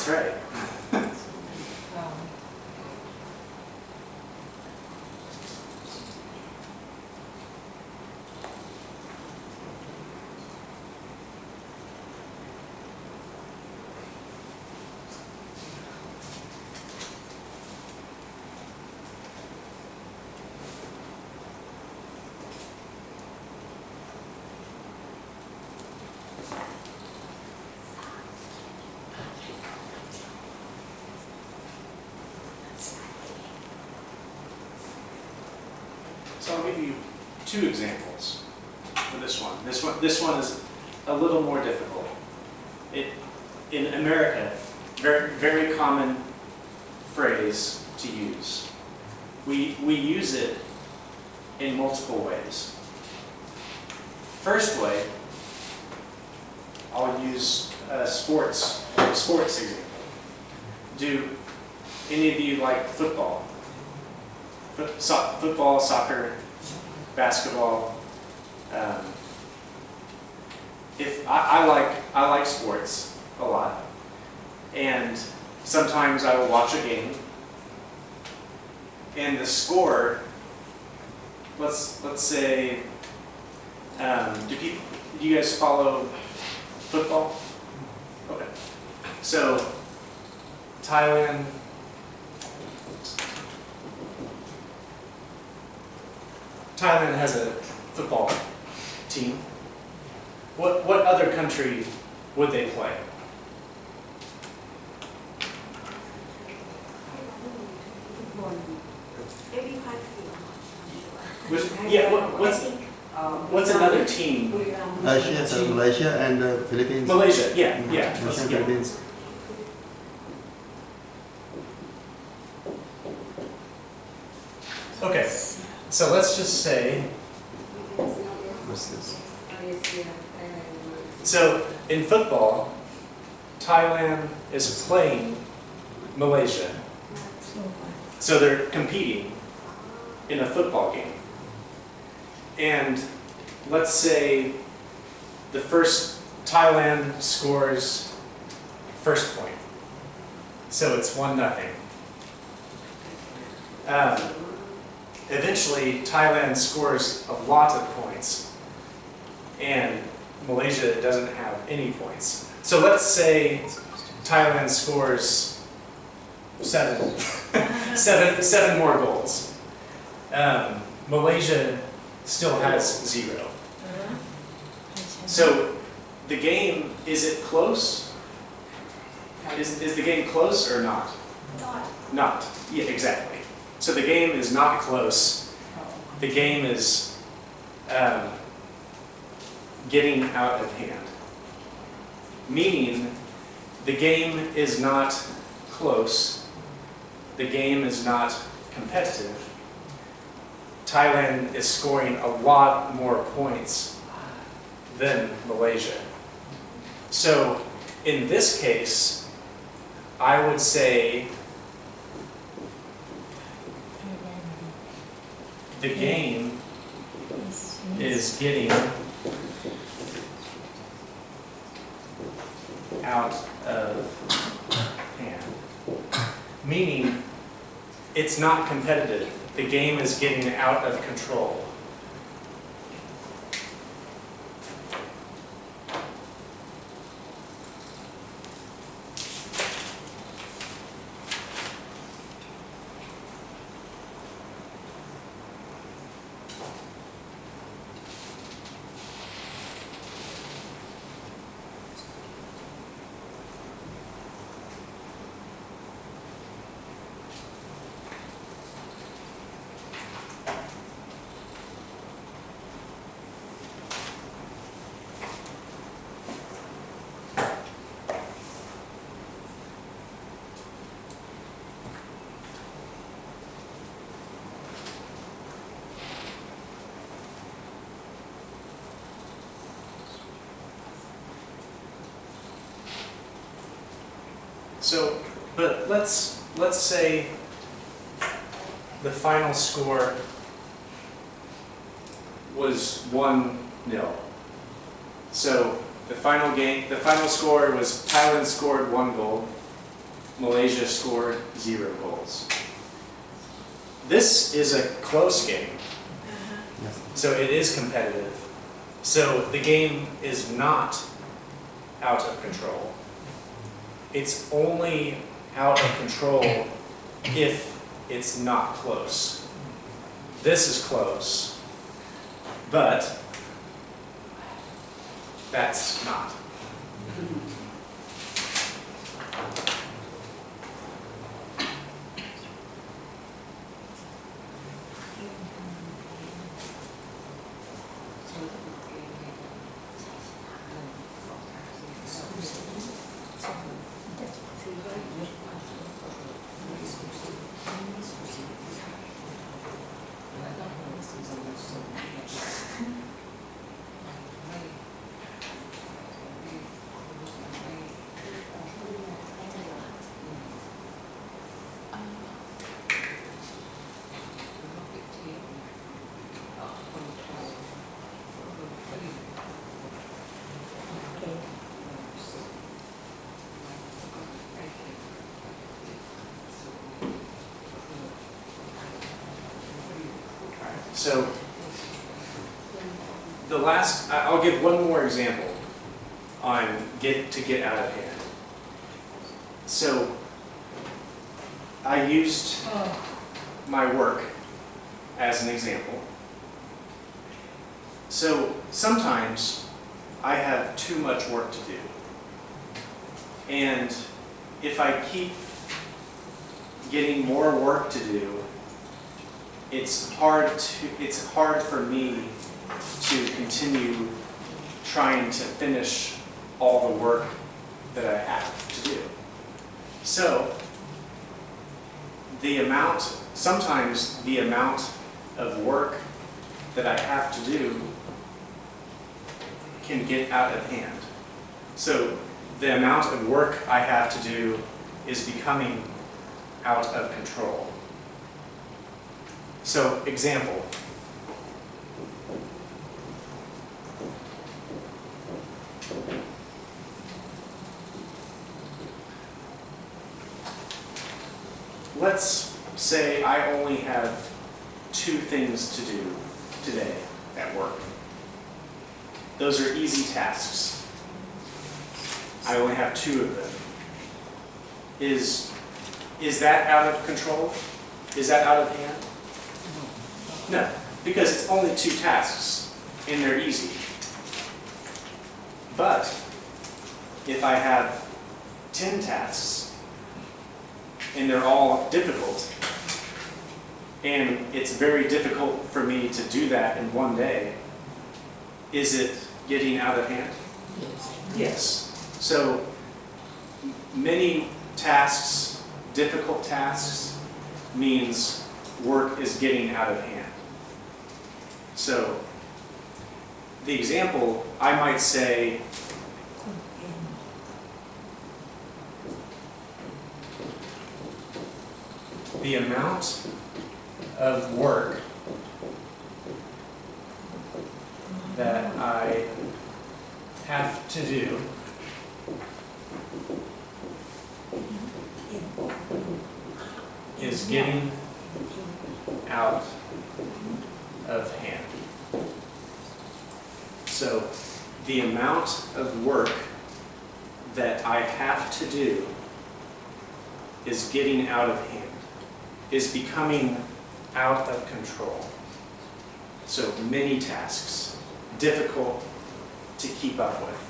That's right. So I'll give you two examples for this one. This one is a little more difficult. In America, very common phrase to use. We use it in multiple ways. First way, I'll use a sports example. Do any of you like football? Football, soccer, basketball. If I like sports a lot, and sometimes I will watch a game, and the score. Let's say, do you guys follow football? Okay, so Thailand has a football team. What other country would they play? What's another team? Malaysia and the Philippines. Malaysia, yeah. Malaysia and Philippines. Okay, so let's just say, What's this? so in football, Thailand is playing Malaysia. So they're competing in a football game. And let's say the first Thailand scores first point. So it's 1-0. Eventually, Thailand scores a lot of points, and Malaysia doesn't have any points. So let's say Thailand scores seven more goals. Malaysia still has 0. So the game, is it close? Is the game close or not? Not. Yeah, exactly. So the game is not close. The game is getting out of hand. Meaning, the game is not close. The game is not competitive. Thailand is scoring a lot more points than Malaysia. So, in this case, I would say the game is getting out of hand. Meaning, it's not competitive. The game is getting out of control. So, but let's say the final score was 1-0. So the final score was Thailand scored 1 goal, Malaysia scored 0 goals. This is a close game, Yes. so it is competitive. So the game is not out of control. It's only out of control if it's not close. This is close, but that's not. So the last, I'll give one more example on to get out of hand. So I used my work as an example. So sometimes I have too much work to do. And if I keep getting more work to do, it's hard for me to continue trying to finish all the work that I have to do. So sometimes the amount of work that I have to do can get out of hand. So the amount of work I have to do is becoming out of control. So, example. Let's say I only have 2 things to do today at work. Those are easy tasks. I only have 2 of them. Is that out of control? Is that out of hand? No, because it's only 2 tasks, and they're easy. But if I have 10 tasks, and they're all difficult, and it's very difficult for me to do that in one day, is it getting out of hand? Yes. So many tasks, difficult tasks, means work is getting out of hand. So the example, I might say, the amount of work that I have to do is getting out of hand. So the amount of work that I have to do is getting out of hand, is becoming out of control. So many tasks, difficult to keep up with.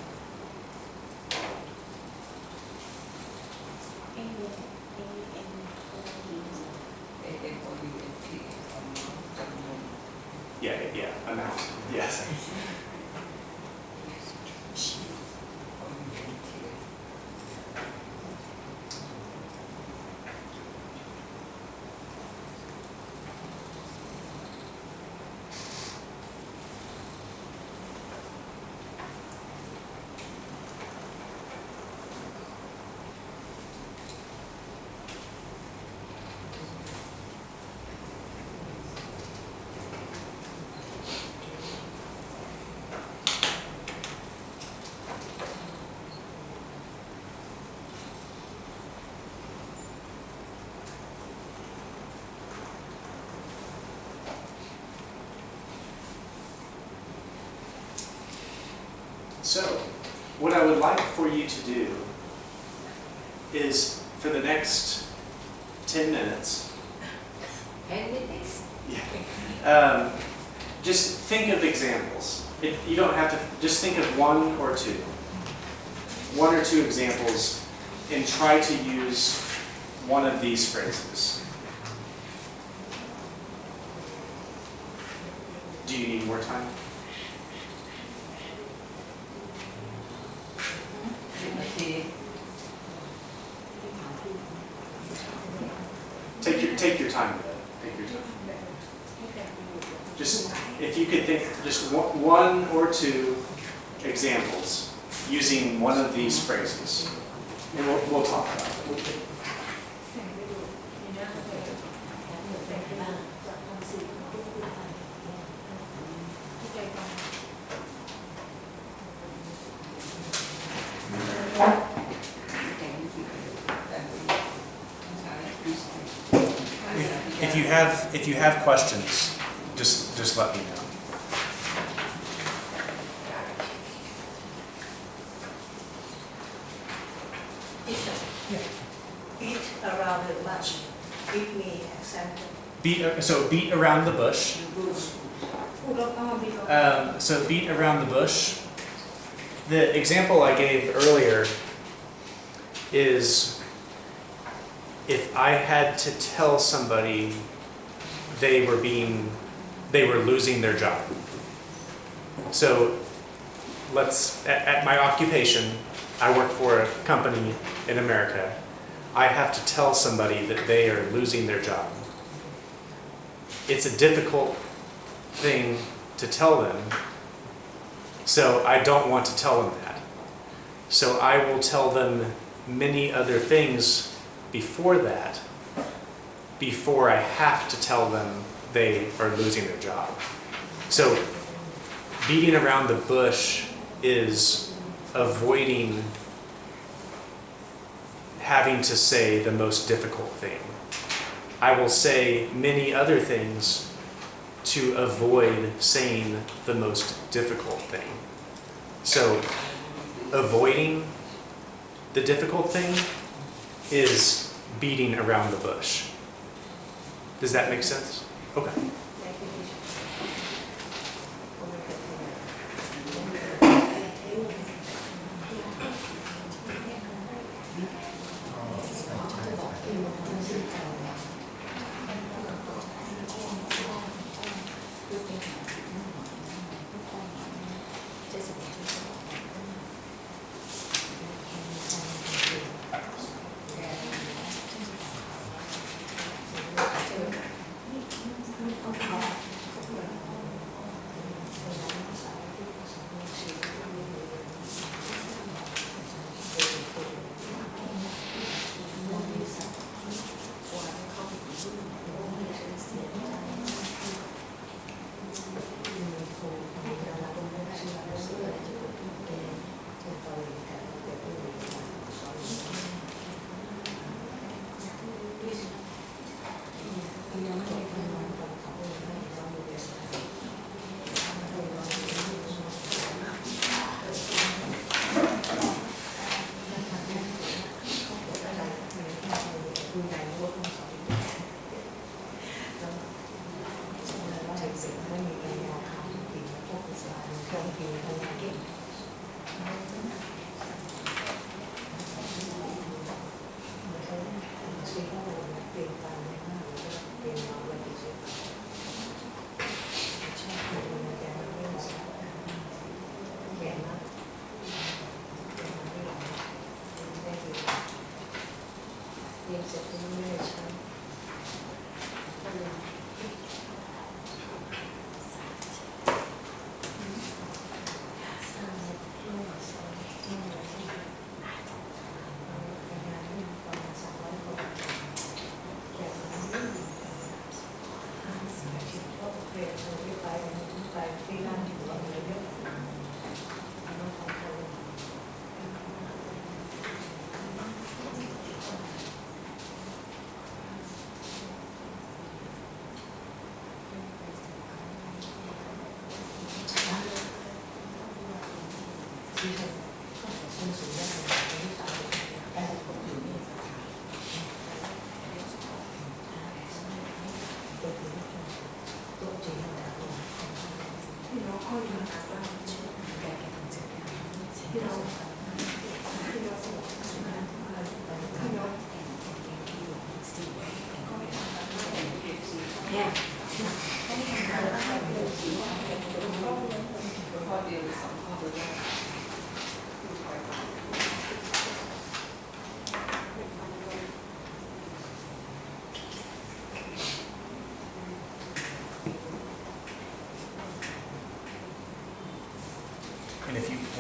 Yeah, amount, yes. So, what I would like for you to do is for the next 10 minutes, 10 minutes? Just think of examples. You don't have to, just think of one or two examples and try to use one of these phrases. Do you need more time? Take your time with it. Take your time. Just, if you could think just one or two examples using one of these phrases, and we'll talk about it. If you have questions, just let me know. Beat around the bush. Give me example. Beat around the bush. So beat around the bush. The example I gave earlier is if I had to tell somebody they were losing their job. So at my occupation, I work for a company in America. I have to tell somebody that they are losing their job. It's a difficult thing to tell them, so I don't want to tell them that. So I will tell them many other things before that, before I have to tell them they are losing their job. So beating around the bush is avoiding having to say the most difficult thing. I will say many other things to avoid saying the most difficult thing. So avoiding the difficult thing is beating around the bush. Does that make sense? Okay.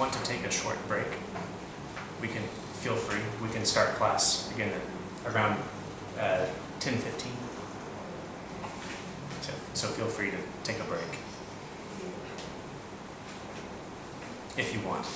want to take a short break, we can feel free. We can start class again at around 10:15. So feel free to take a break if you want.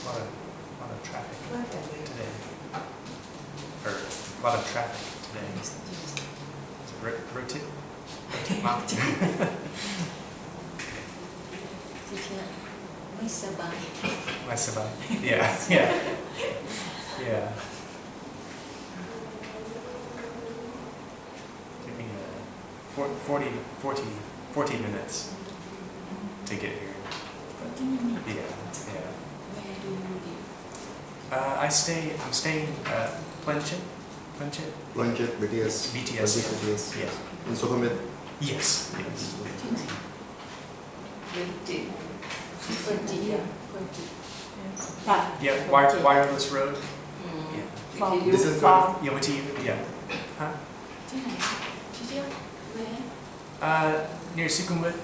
A lot of traffic today. Or a lot of traffic today. Rotate mountain. ไม่สบาย Nice about it. Yeah. Took me 40 minutes to get here. Yeah. Where do you live? I'm staying Planchet. Planchet, BTS. BTS. BTS. Yeah. In Sukhumvit. Yes. ที่ไหนเรียนจิตคนจิตอ่ะคนจิต Yeah. Wireless road. อืม Yeah. วิทยุ This is Yeah. What do you? Yeah. Huh? ที่ไหนที่เดียวแหวน Near Sukhumvit.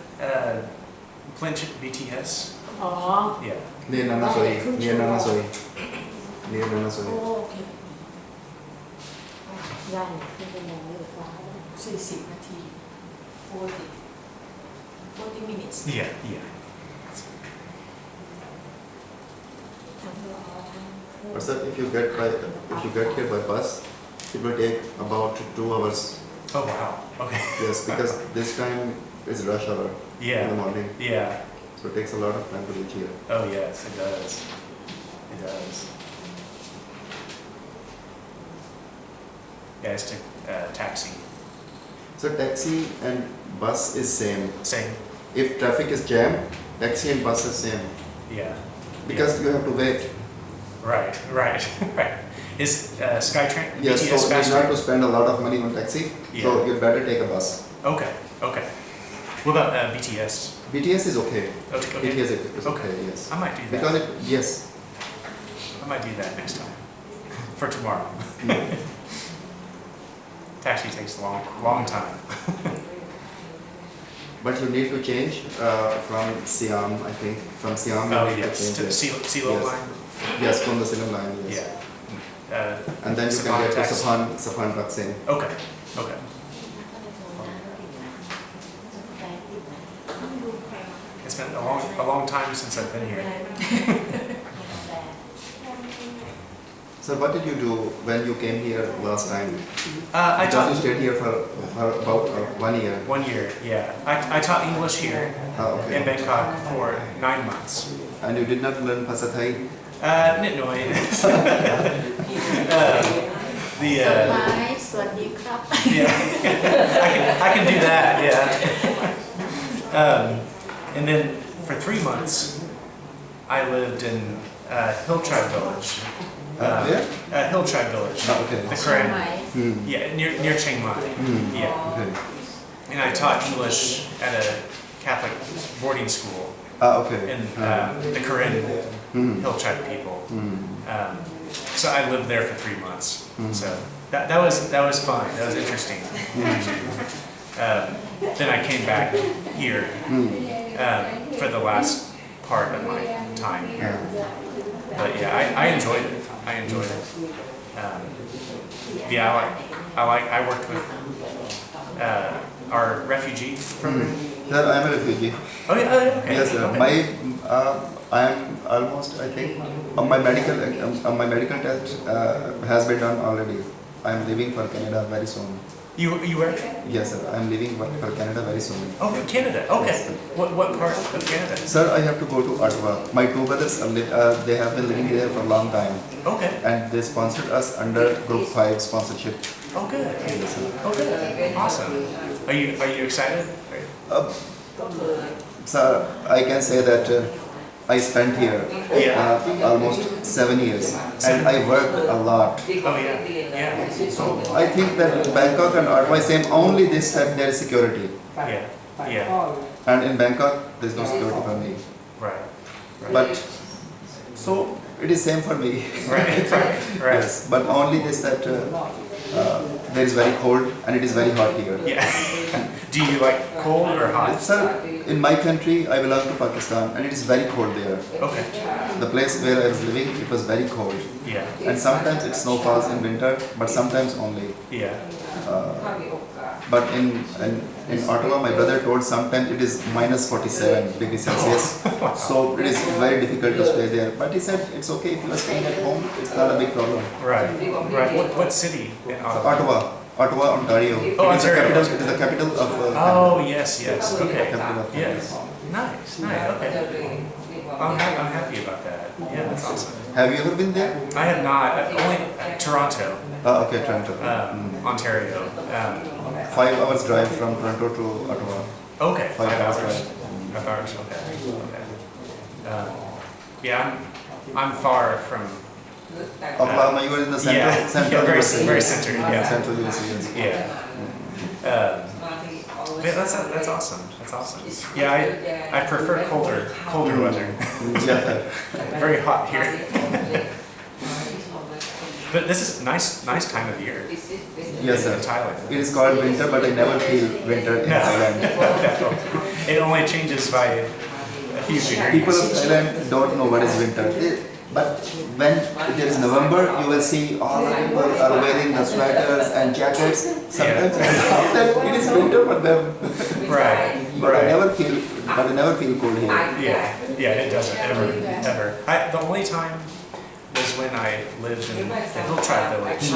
Planchet BTS. อ๋อ Yeah. Near Nanasoi. Near Nanasoi. Near โอ Nanasoi. เคได้ไม่เป็นไรเลยฟ้า 40 นาที40 minutes Yeah. ทั้งรอทั้ง But sir, if you get here by bus, it will take about 2 hours. Oh wow. Okay. Yes, because this time is rush hour in the morning, Yeah. so it takes a lot of time to reach here. Oh yes, it does. Yeah, it's took taxi. So taxi and bus is same. Same. If traffic is jam, taxi and bus is same. Yeah. Because you have to wait. Right. Is SkyTrain? Yes, so BTS you have faster? to spend a lot of money on taxi. Yeah. So you better take a bus. Okay. What about BTS? BTS is okay. Okay. BTS is okay. Yes. I might do that. Because yes. I might do that next time. For tomorrow. Taxi takes a long time. But you need to change from Siam, I think. From Siam, you Oh need yes, to to the change it. CeeLo Yes. line. Yes, from the Siam line. Yes. Yeah. And then you Sapan can get to taxi. Sapan Baksen. Okay. ต้องดูใคร It's been a long time since I've been here. So what did you do when you came here last time? I Because you taught stayed here for about 1 year. 1 year. Yeah. I taught English here Okay. in Bangkok for 9 months. And you did not learn Phasa Thai? Nitnoy. ส The บายสวัสดีครับ yeah, I can do that. Yeah. And then for 3 months, I lived in Hill Tribe Village. Where? Hill Tribe Village. Okay. The ใช่ไหม Korean. Hmm. Yeah, near Chiang Mai. Yeah. Okay. And I taught English at a Catholic boarding school Okay. in the Korean Hmm. Hill Tribe people. Hmm. So I lived there for 3 months. So that was fun. That was interesting. Then I came back here, for the last part of my time here. But yeah, I enjoyed it. I enjoyed it. I worked with our refugee program. Sir, I am a refugee. Oh yeah, okay. Yes, sir. Okay. I am almost, I think, my medical test has been done already. I am leaving for Canada very soon. You were? Yes, sir. I am leaving for Canada very soon. Oh, for Canada. Okay. Yes, sir. What part of Canada? Sir, I have to go to Ottawa. My two brothers they have been living there for a long time, Okay. and they sponsored us under Group 5 sponsorship. Oh, good. Yes, sir. Okay. Awesome. Are you excited? Sir, I can say that I spent here almost 7 years, and I worked a lot. Oh yeah. Yeah. I think that Bangkok and Ottawa is same. Only this that there is security, Yeah. Yeah. and in Bangkok there is no security for me. Right. But so it is same for me. Right. Yes, but only this that there is very cold and it is very hot here. Yeah. Do you like cold or hot? Sir, in my country, I belong to Pakistan, and it is very cold there. Okay. The place where I was living, it was very cold, Yeah. and sometimes it snow falls in winter, but sometimes only. Yeah. But in Ottawa, my brother told sometimes it is minus 47 degrees Celsius, so it is very difficult to stay there. But he said it's okay if you are staying at home; it's not a big problem. Right. What city in Ottawa? Ottawa, Ontario. Oh, It is the Ontario. capital. It is the capital of. Oh yes. Okay. Capital of Yes. Nice. Okay. I'm happy about that. Yeah, that's awesome. Have you ever been there? I have not. Only Toronto, Okay, Toronto. Ontario. 5 hours drive from Toronto to Ottawa. Okay. 5 hours 5 hours. drive. 5 hours. Okay. Yeah, I'm far from. Oklahoma, you are in the center. Yeah. Central Yeah, USA. very centered. Yeah. Central USA. Yes. Yeah. Yeah, that's awesome. That's awesome. Yeah, I prefer colder weather. Yeah. Very hot here. But this is nice time of year. Yes, sir. In Thailand. It is called winter, but I never feel winter in No. Thailand. It only changes by a few People degrees. of Thailand don't know what is winter. But when it is November, you will see all the people are wearing the sweaters and jackets. Sometimes after it is winter for them. Right. But I Right. never feel cold here. Yeah, it doesn't ever. The only time was when I lived in the Hill Tribe village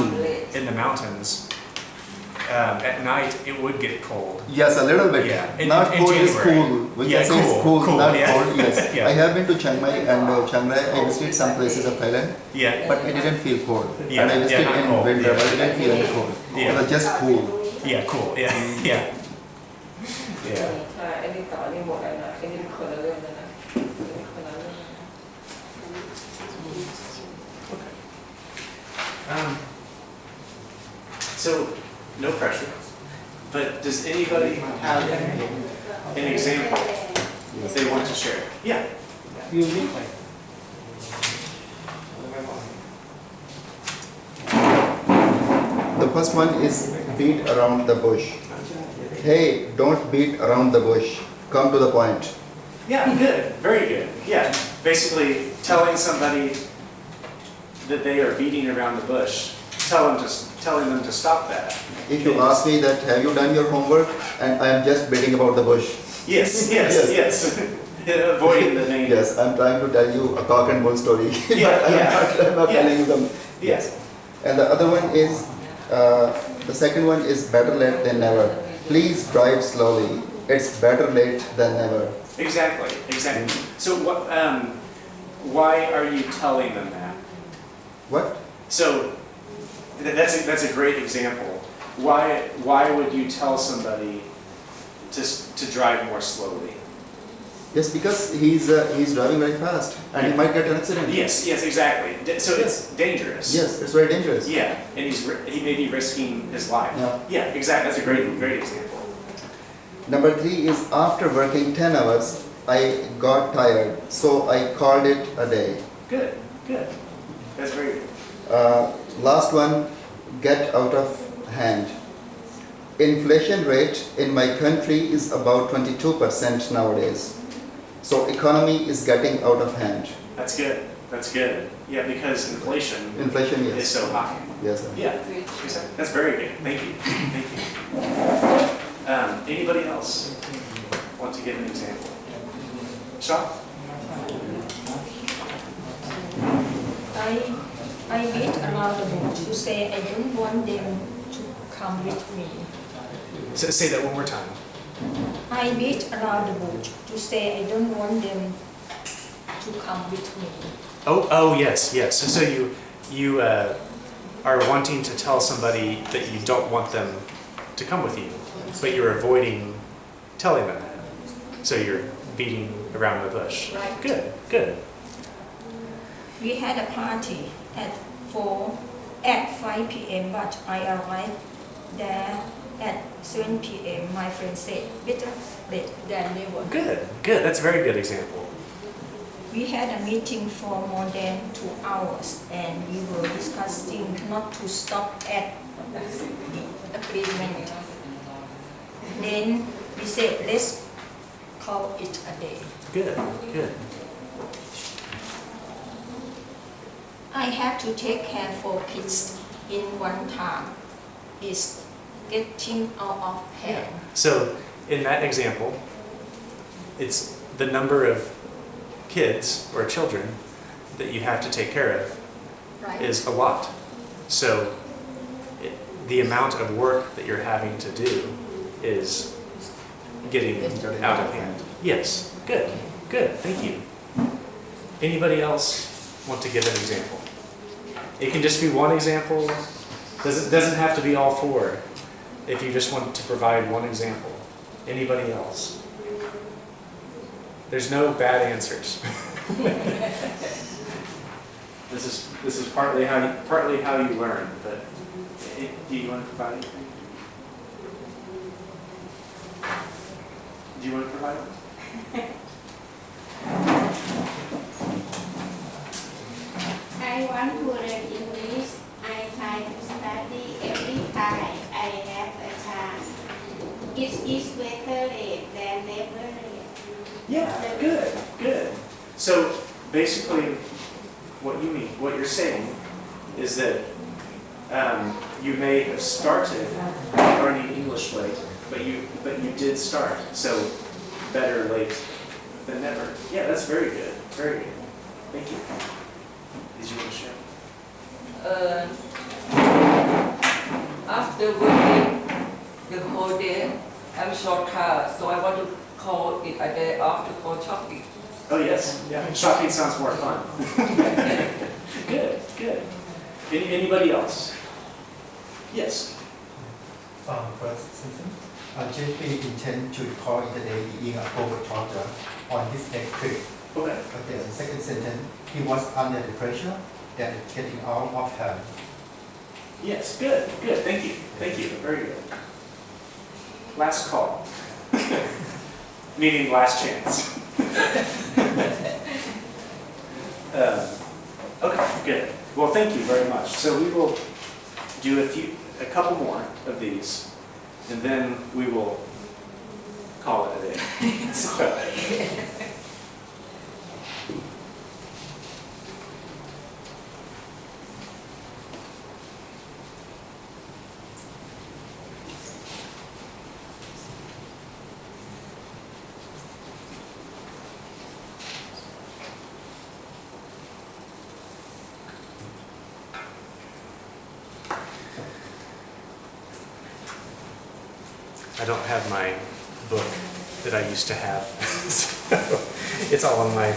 in the mountains. At night, it would get cold. Yes, a little bit. Yeah, in Not cold is January. cool. We Yeah, can say it's cool, cool, not yeah. cold. Yes. Yeah. I have been to Chiang Mai and Chiang Rai. I visited some places of Thailand, Yeah. but I didn't feel cold. Yeah, And I visited not in cold, winter, yeah. but I didn't feel any cold. Yeah. It was just cool. Yeah, cool. Yeah. Yeah. Yeah. ไอ้นี่ต่อนี่หมดแล้วนะไอ้นี่เป็นคนละเรื่องแล้วนะคนละเรื่อง So, no pressure. But does anybody have an example that they want to share? Yeah. The first one is beat around the bush. Hey, don't beat around the bush. Come to the point. Yeah, good. Very good. Yeah. Basically, telling somebody that they are beating around the bush, telling them to stop that. If you ask me that, have you done your homework? And I am just beating about the bush. Yes. Avoiding the name. Yes, I'm trying to tell you a cock and bull story. Yeah, I'm not yeah. telling you them. Yes. And the other one is, the second one is better late than never. Please drive slowly. It's better late than never. Exactly. So what? Why are you telling them that? What? So that's a great example. Why would you tell somebody to drive more slowly? Yes, because he's driving very fast and he might get an accident. Yes, exactly. So it's dangerous. Yes, it's very dangerous. Yeah, and he may be risking his life. Yeah. Exactly. That's a great example. Number 3 is after working 10 hours, I got tired, so I called it a day. Good. That's very good. Last one, get out of hand. Inflation rate in my country is about 22% nowadays. So economy is getting out of hand. That's good. That's good. Yeah, because inflation Inflation, is yes. so high. Yes, sir. Yeah, that's very good. Thank you. Thank you. Anybody else want to give an example? Sean? I wait around the bush to say I don't want them to come with me. Say that one more time. I wait around the bush to say I don't want them to come with me. Oh, yes. So you are wanting to tell somebody that you don't want them to come with you, but you're avoiding telling them that. So you're beating around the bush. Right. Good. We had a party at 5 p.m. but I arrived there at 7 p.m. My friend said better late than never. Good. That's a very good example. We had a meeting for more than 2 hours and we were discussing not to stop at agreement. Then we said let's call it a day. Good. I have to take care for kids in one time. It's getting out of hand. So in that example, it's the number of kids or children that you have to take care of Right. is a lot. So the amount of work that you're having to do is getting out of hand. Yes, good, thank you. Anybody else want to give an example? It can just be one example. Doesn't have to be all 4. If you just want to provide one example. Anybody else? There's no bad answers. This is partly how you learn. But do you want to provide anything? Do you want to provide it? I want to learn English. I try to study every time I have a chance. It is better late than never late. Yeah, good. So basically, what you're saying is that you may have started learning English late, but you did start. So better late than never. Yeah, that's very good. Thank you. Did you want to share? After working the whole day, I'm so tired, so I want to call it a day off to go shopping. Oh yes, yeah. Shopping sounds more fun. Good. Anybody else? Yes. First sentence. Jeffrey intends to call it a day in October, Georgia on his next trip. Okay. Okay, the second sentence. He was under the pressure that it's getting out of hand. Yes, good. Thank you. Very good. Last call. Meaning last chance. Okay, good. Well, thank you very much. So we will do a couple more of these, and then we will call it a day. I don't have my book that I used to have, so it's all on my